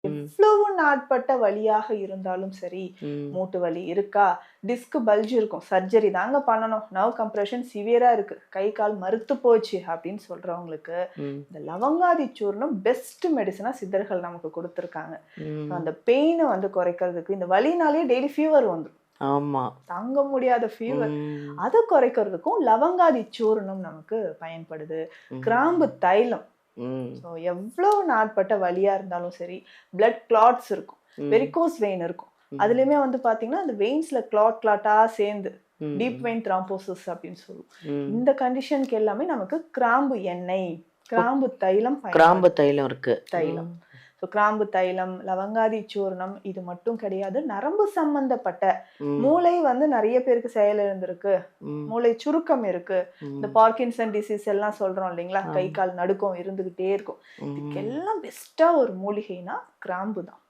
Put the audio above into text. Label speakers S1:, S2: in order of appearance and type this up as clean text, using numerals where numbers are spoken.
S1: ம்.
S2: எவ்வளவு நாட்பட்ட வலியாக இருந்தாலும் சரி,
S1: ம்.
S2: மூட்டு வலி இருக்கா? டிஸ்க் பல்ஜ் இருக்கும். சர்ஜரி தாங்க பண்ணணும். நர்வ் கம்ப்ரஷன் சிவியரா இருக்கு. கை, கால் மரத்து போச்சு அப்படின்னு சொல்றவங்களுக்கு,
S1: ம்.
S2: இந்த லவங்காதி சூர்ணம் பெஸ்ட் மெடிசினா சித்தர்கள் நமக்கு குடுத்துருக்காங்க.
S1: ம்.
S2: அந்த பெயின வந்து குறைக்கிறதுக்கு, இந்த வலினாலேயே டெய்லி ஃபீவர் வந்துரும்.
S1: ஆமா.
S2: தாங்க முடியாத ஃபீவர்.
S1: ம்.
S2: அத குறைக்கிறதுக்கும் லவங்காதி சூர்ணம் நமக்கு பயன்படுது. கிராம்பு
S1: ம்.
S2: தைலம்.
S1: ம்.
S2: ஸோ எவ்வளவு நாட்பட்ட வலியா இருந்தாலும் சரி, பிளட் கிளாட்ஸ் இருக்கும்.
S1: ம்.
S2: வெரிகோஸ் வெயின் இருக்கும்.
S1: ம்.
S2: அதுலயுமே வந்து பார்த்தீங்கன்னா, அந்த வெயின்ஸ்ல கிளாட்டா சேர்ந்து டீப்
S1: ம்.
S2: வெயின் த்ராம்போசிஸ் அப்படின்னு சொல்லுவோம்.
S1: ம்.
S2: இந்த கண்டிஷனுக்கு எல்லாமே நமக்கு கிராம்பு எண்ணெய்,
S1: ஓ!
S2: கிராம்பு தைலம்
S1: கிராம்பு
S2: பயன்படுது.
S1: தைலம் இருக்கு.
S2: தைலம்.
S1: ம்.
S2: ஸோ கிராம்பு தைலம், லவங்காதி சூர்ணம் இது மட்டும் கிடையாது. நரம்பு சம்பந்தப்பட்ட
S1: ம்.
S2: மூளை வந்து நெறைய பேருக்கு செயலிழந்திருக்கு.
S1: ம்.
S2: மூளை சுருக்கம் இருக்கு. இந்த
S1: ம்.
S2: பார்க்கின்சன் டிசீஸ் எல்லாம் சொல்றோம் இல்லைங்களா? கை,
S1: ஆமா.
S2: கால் நடுக்கம் இருந்துகிட்டே இருக்கும்.
S1: ம்.
S2: இதுக்கெல்லாம் பெஸ்ட்டா ஒரு மூலிகைனா கிராம்பு தான்.